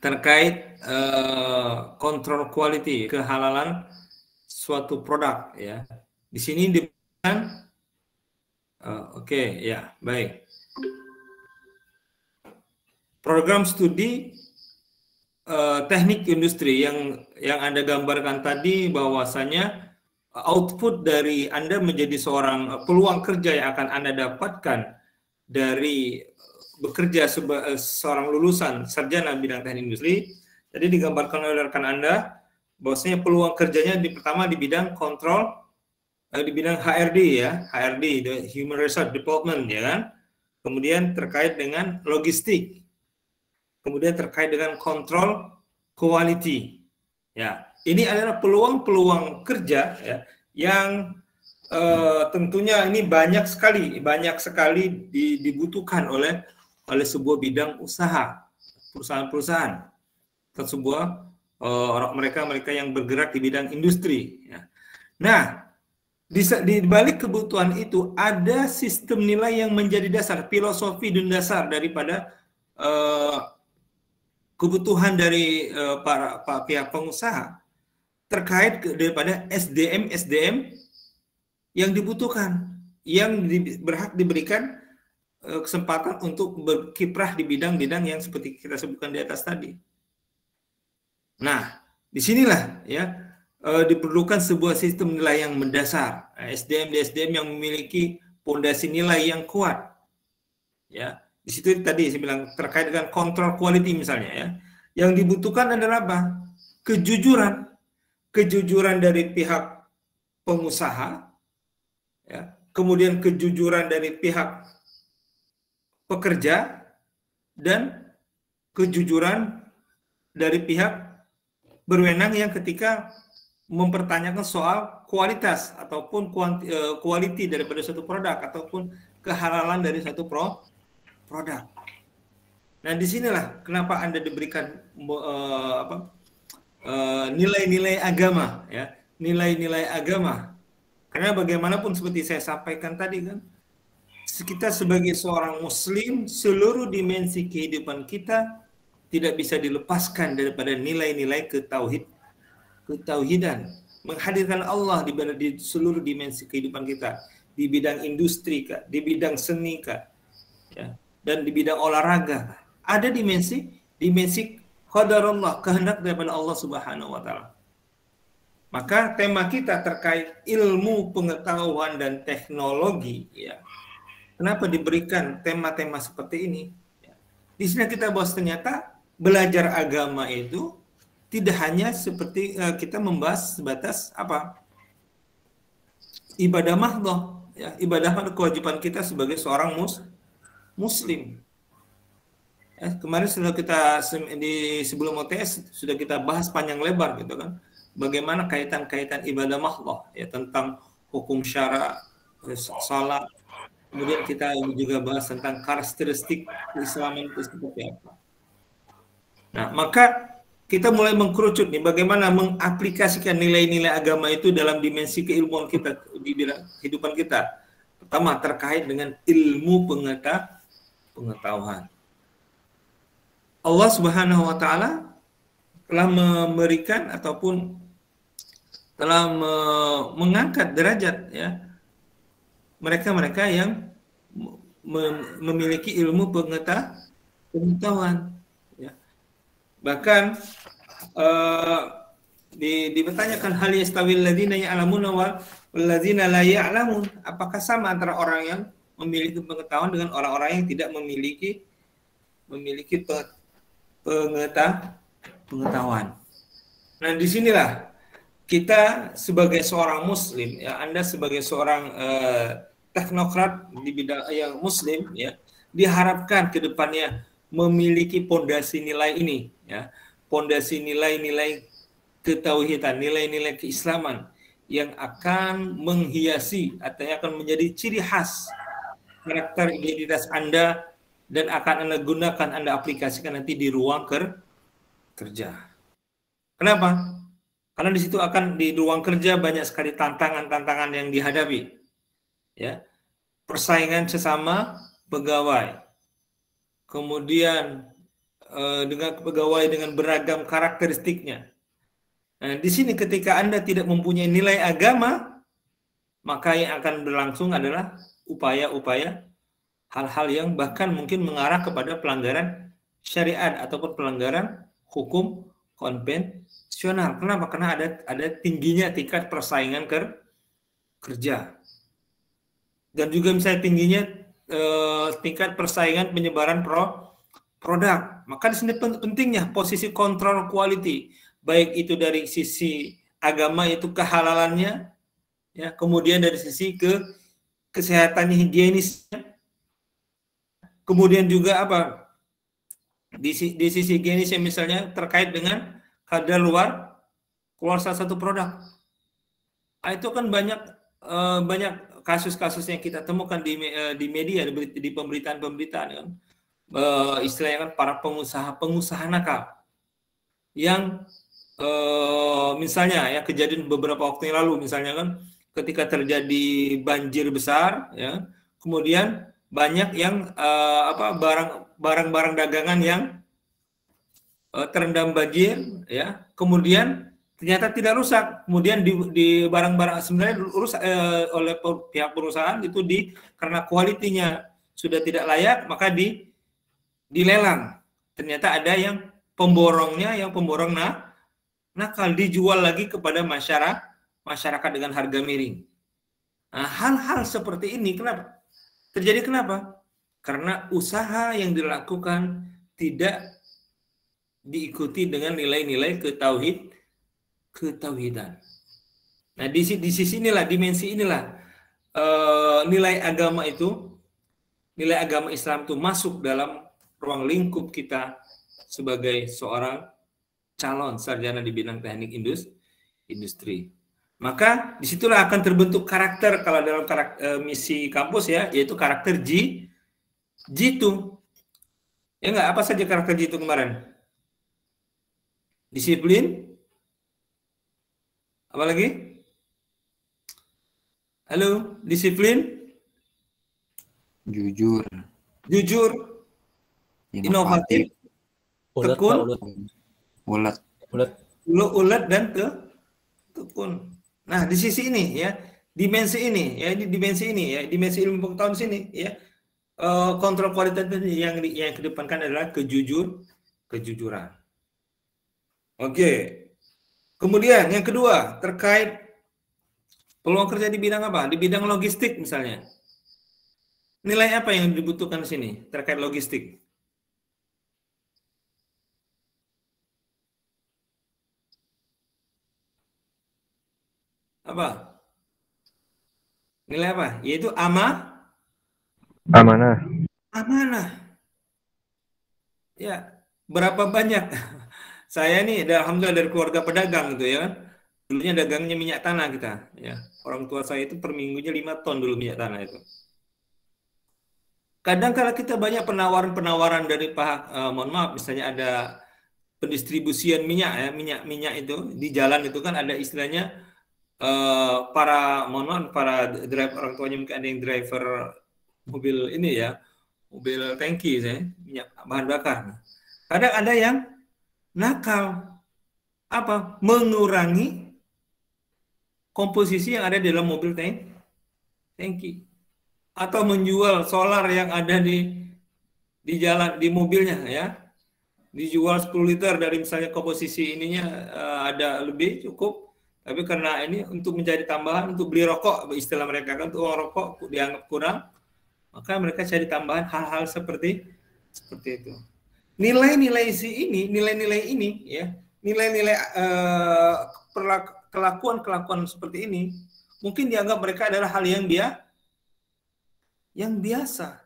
terkait kontrol quality, kehalalan suatu produk ya. Di sini diberikan oke, ya, baik. Program studi teknik industri yang Anda gambarkan tadi, bahwasanya output dari Anda menjadi seorang peluang kerja yang akan Anda dapatkan dari bekerja seorang lulusan sarjana bidang teknik industri, tadi digambarkan oleh rekan Anda bahwasanya peluang kerjanya pertama di bidang kontrol, di bidang HRD ya, HRD, the Human Resource Development ya kan. Kemudian terkait dengan logistik. Kemudian terkait dengan kontrol quality. Ya, ini adalah peluang-peluang kerja ya, yang tentunya ini banyak sekali dibutuhkan oleh sebuah bidang usaha, perusahaan-perusahaan, atau sebuah mereka yang bergerak di bidang industri. Ya. Nah, di balik kebutuhan itu ada sistem nilai yang menjadi dasar, filosofi dan dasar daripada kebutuhan dari para pihak pengusaha terkait daripada SDM yang dibutuhkan, yang berhak diberikan kesempatan untuk berkiprah di bidang-bidang yang seperti kita sebutkan di atas tadi. Nah, disinilah ya diperlukan sebuah sistem nilai yang mendasar, SDM yang memiliki pondasi nilai yang kuat. Ya, di situ tadi saya bilang terkait dengan kontrol quality misalnya ya. Yang dibutuhkan adalah apa? Kejujuran dari pihak pengusaha, ya, kemudian kejujuran dari pihak pekerja, dan kejujuran dari pihak berwenang yang ketika mempertanyakan soal kualitas ataupun quality daripada suatu produk ataupun kehalalan dari satu produk. Nah, disinilah kenapa Anda diberikan nilai-nilai agama, ya, nilai-nilai agama. Karena bagaimanapun seperti saya sampaikan tadi kan, kita sebagai seorang Muslim, seluruh dimensi kehidupan kita tidak bisa dilepaskan daripada nilai-nilai ketauhidan, menghadirkan Allah di seluruh dimensi kehidupan kita, di bidang industri kah, di bidang seni kah, ya, dan di bidang olahraga. Ada dimensi qadarullah, kehendak daripada Allah Subhanahu wa taala. Maka tema kita terkait ilmu pengetahuan dan teknologi, ya. Kenapa diberikan tema-tema seperti ini? Ya. Di sini kita bahas ternyata belajar agama itu tidak hanya seperti kita membahas sebatas apa? Ibadah mahdhah, ya, ibadah kewajiban kita sebagai seorang muslim. Kemarin sudah kita sebelum OTS sudah kita bahas panjang lebar gitu kan, bagaimana kaitan-kaitan ibadah mahdhah ya, tentang hukum syara, salat. Kemudian kita juga bahas tentang karakteristik keislaman itu seperti apa. Nah, maka kita mulai mengkerucut nih bagaimana mengaplikasikan nilai-nilai agama itu dalam dimensi keilmuan kita di bidang kehidupan kita. Pertama terkait dengan ilmu pengetahuan. Allah Subhanahu wa taala telah memberikan ataupun telah mengangkat derajat ya mereka-mereka yang memiliki ilmu pengetahuan ya. Bahkan dipertanyakan hal yastawil ladzina ya'lamuna wal ladzina la ya'lamun, apakah sama antara orang yang memiliki pengetahuan dengan orang-orang yang tidak memiliki pengetahuan. Nah, disinilah kita sebagai seorang muslim, ya, Anda sebagai seorang teknokrat di bidang yang muslim, ya, diharapkan ke depannya memiliki pondasi nilai ini, ya, pondasi nilai-nilai ketauhidan, nilai-nilai keislaman yang akan menghiasi atau yang akan menjadi ciri khas karakter identitas Anda dan akan Anda gunakan, Anda aplikasikan nanti di ruang kerja. Kenapa? Karena di situ akan di ruang kerja banyak sekali tantangan-tantangan yang dihadapi. Ya. Persaingan sesama pegawai. Kemudian dengan pegawai dengan beragam karakteristiknya. Nah, di sini ketika Anda tidak mempunyai nilai agama, maka yang akan berlangsung adalah upaya-upaya hal-hal yang bahkan mungkin mengarah kepada pelanggaran syariat ataupun pelanggaran hukum konvensional. Kenapa? Karena ada tingginya tingkat persaingan kerja. Dan juga misalnya tingginya tingkat persaingan penyebaran produk. Maka di sini pentingnya posisi kontrol quality, baik itu dari sisi agama itu kehalalannya, ya, kemudian dari sisi kesehatannya, higienisnya, kemudian juga apa di sisi higienisnya misalnya terkait dengan kadar keluar salah satu produk. Itu kan banyak kasus-kasus yang kita temukan di media, di pemberitaan-pemberitaan kan. Istilahnya kan para pengusaha nakal yang misalnya ya kejadian beberapa waktu yang lalu misalnya kan ketika terjadi banjir besar ya, kemudian banyak yang barang-barang dagangan yang terendam banjir ya, kemudian ternyata tidak rusak, kemudian di barang-barang sebenarnya rusak oleh pihak perusahaan itu karena kualitinya sudah tidak layak maka dilelang. Ternyata ada yang pemborong nakal dijual lagi kepada masyarakat dengan harga miring. Nah, hal-hal seperti ini terjadi kenapa? Karena usaha yang dilakukan tidak diikuti dengan nilai-nilai ketauhidan. Nah, di sisi inilah, dimensi inilah nilai agama Islam itu masuk dalam ruang lingkup kita sebagai seorang calon sarjana di bidang teknik industri. Maka disitulah akan terbentuk karakter kalau dalam misi kampus ya, yaitu karakter G2. Ya enggak, apa saja karakter G2 kemarin? Disiplin. Apa lagi? Halo, disiplin. Jujur. Inovatif. Tekun. Ulet dan tekun. Nah, di sisi ini ya, dimensi ini ya, dimensi ilmu pengetahuan sini ya. Kontrol kualitas yang kedepankan adalah kejujuran. Oke. Kemudian yang kedua terkait peluang kerja di bidang apa? Di bidang logistik misalnya. Nilai apa yang dibutuhkan di sini terkait logistik? Apa? Nilai apa? Yaitu amanah. Ya, berapa banyak? Saya nih, alhamdulillah dari keluarga pedagang gitu ya kan. Dulunya dagangnya minyak tanah kita. Ya, orang tua saya itu per minggunya 5 ton dulu minyak tanah itu. Kadang kala kita banyak penawaran dari mohon maaf, misalnya ada pendistribusian minyak ya, minyak itu di jalan itu kan ada istilahnya para driver, orang tuanya mungkin ada yang driver mobil ini ya, mobil tangki saya, minyak bahan bakar. Kadang ada yang nakal, mengurangi komposisi yang ada di dalam mobil tangki, atau menjual solar yang ada di jalan di mobilnya ya, dijual 10 liter dari misalnya komposisi ininya ada lebih cukup. Tapi karena ini untuk menjadi tambahan, untuk beli rokok, istilah mereka kan, untuk uang rokok dianggap kurang, maka mereka cari tambahan hal-hal seperti itu. Nilai-nilai ini, ya, nilai-nilai kelakuan seperti ini, mungkin dianggap mereka adalah hal yang biasa.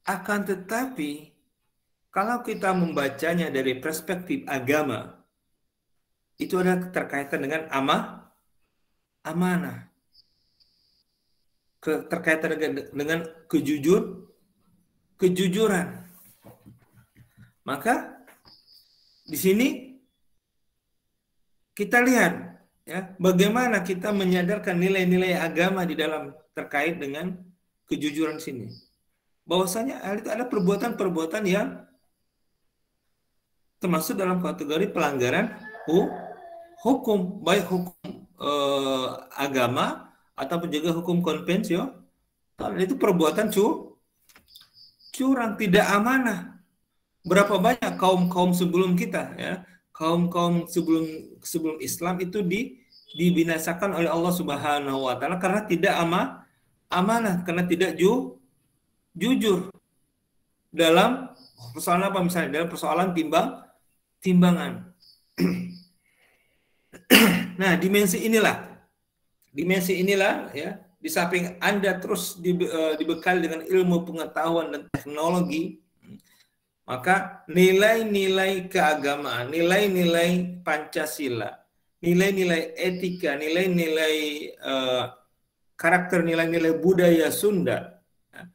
Akan tetapi, kalau kita membacanya dari perspektif agama, itu ada terkaitan dengan amanah, terkaitan dengan kejujuran. Maka di sini kita lihat ya, bagaimana kita menyadarkan nilai-nilai agama di dalam terkait dengan kejujuran sini. Bahwasanya hal itu ada perbuatan-perbuatan yang termasuk dalam kategori pelanggaran hukum, baik hukum agama ataupun juga hukum konvensional. Itu perbuatan curang, tidak amanah. Berapa banyak kaum sebelum kita, ya, kaum sebelum Islam itu dibinasakan oleh Allah Subhanahu wa taala karena tidak amanah, karena tidak jujur dalam persoalan apa, misalnya dalam persoalan timbangan. Nah, dimensi inilah ya, di samping Anda terus dibekali dengan ilmu pengetahuan dan teknologi, maka nilai-nilai keagamaan, nilai-nilai Pancasila, nilai-nilai etika, nilai-nilai karakter, nilai-nilai budaya Sunda, ya,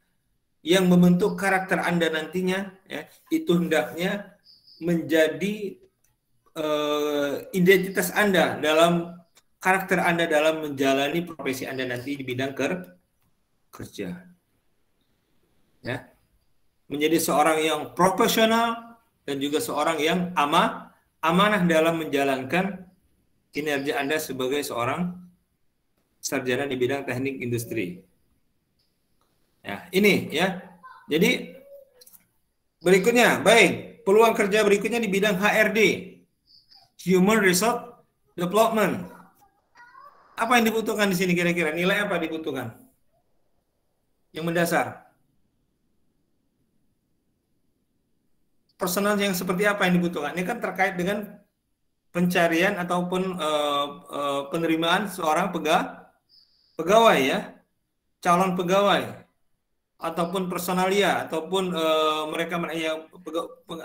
yang membentuk karakter Anda nantinya, ya, itu hendaknya menjadi identitas Anda, dalam karakter Anda dalam menjalani profesi Anda nanti di bidang kerja. Ya. Menjadi seorang yang profesional dan juga seorang yang amanah dalam menjalankan kinerja Anda sebagai seorang sarjana di bidang teknik industri. Ya, ini ya. Jadi berikutnya, baik, peluang kerja berikutnya di bidang HRD, Human Resource Development. Apa yang dibutuhkan di sini kira-kira? Nilai apa dibutuhkan? Yang mendasar. Personal yang seperti apa yang dibutuhkan? Ini kan terkait dengan pencarian ataupun penerimaan seorang pegawai, ya, calon pegawai, ataupun personalia, ataupun mereka yang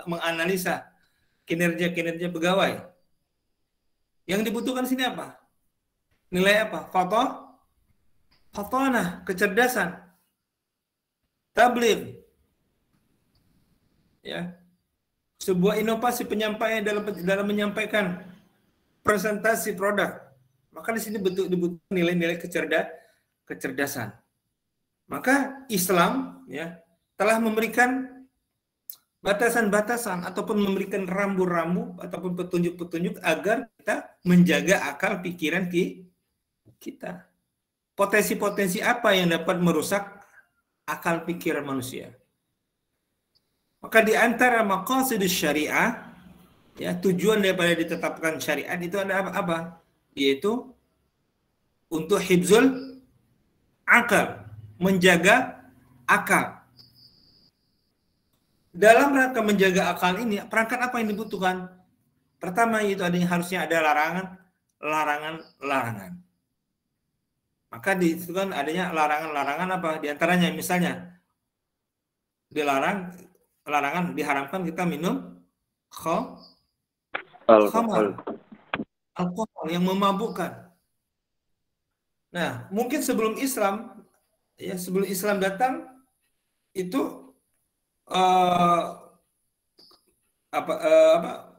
menganalisa kinerja pegawai. Yang dibutuhkan di sini apa? Nilai apa? Fatonah, kecerdasan, tabligh, ya, sebuah inovasi penyampaian dalam menyampaikan presentasi produk. Maka di sini dibutuhkan nilai-nilai kecerdasan. Maka Islam, ya, telah memberikan batasan-batasan ataupun memberikan rambu-rambu ataupun petunjuk-petunjuk agar kita menjaga akal pikiran kita. Potensi-potensi apa yang dapat merusak akal pikiran manusia? Maka di antara maqasidus syariah, ya, tujuan daripada ditetapkan syariat itu ada apa? Yaitu untuk hifzul akal, menjaga akal. Dalam rangka menjaga akal ini, perangkat apa yang dibutuhkan? Pertama, itu harusnya ada larangan. Maka dibutuhkan adanya larangan apa? Di antaranya misalnya diharamkan kita minum alkohol yang memabukkan. Nah, mungkin sebelum Islam datang itu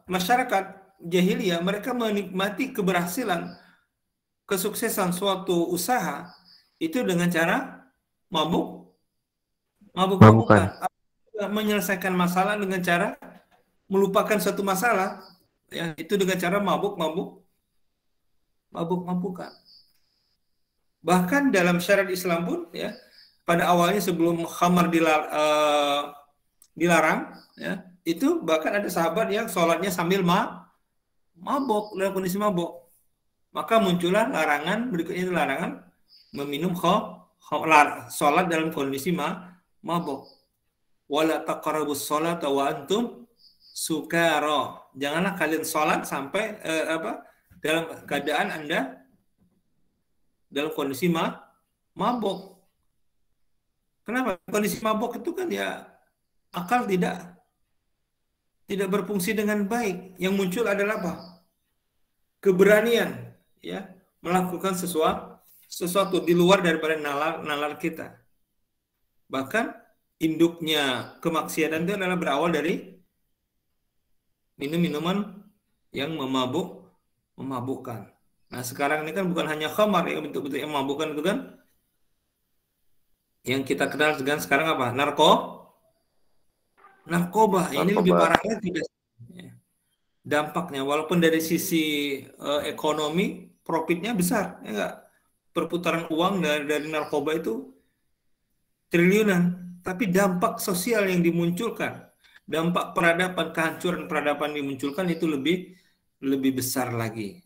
masyarakat jahiliyah mereka menikmati keberhasilan, kesuksesan suatu usaha itu dengan cara mabuk-mabukan, menyelesaikan masalah dengan cara melupakan suatu masalah, ya, itu dengan cara mabuk-mabukan. Bahkan dalam syariat Islam pun, ya, pada awalnya sebelum khamar dilarang, ya, itu bahkan ada sahabat yang sholatnya sambil mabuk, dalam kondisi mabuk. Maka muncullah larangan berikutnya, larangan meminum sholat dalam kondisi mabuk. Wala taqrabus sholata wa antum sukara. Janganlah kalian sholat sampai dalam keadaan Anda dalam kondisi mabuk. Kenapa? Kondisi mabuk itu kan, ya, akal tidak berfungsi dengan baik. Yang muncul adalah apa? Keberanian, ya, melakukan sesuatu di luar daripada nalar kita. Bahkan induknya kemaksiatan itu adalah berawal dari minum-minuman yang memabukkan. Nah, sekarang ini kan bukan hanya khamar yang bentuk-bentuk yang memabukkan itu kan, yang kita kenal dengan sekarang apa? Narkoba. Ini lebih parahnya tidak. dampaknya. Walaupun dari sisi ekonomi profitnya besar, ya enggak? Perputaran uang dari narkoba itu triliunan, tapi dampak sosial yang dimunculkan, dampak peradaban, kehancuran peradaban dimunculkan itu lebih besar lagi.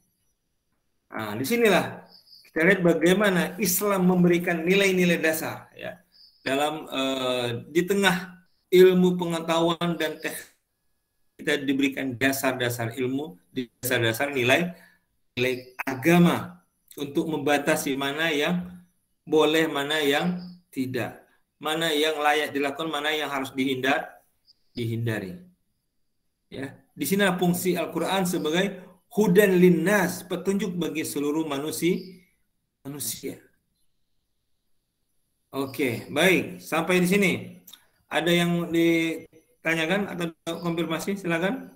Nah, disinilah kita lihat bagaimana Islam memberikan nilai-nilai dasar ya dalam di tengah ilmu pengetahuan dan teknik kita diberikan dasar-dasar ilmu, dasar-dasar nilai agama untuk membatasi mana yang boleh, mana yang tidak, mana yang layak dilakukan, mana yang harus dihindari. Ya, di sini fungsi Al-Quran sebagai hudan linnas, petunjuk bagi seluruh manusia. Oke, baik. Sampai di sini. Ada yang ditanyakan atau konfirmasi? Silakan.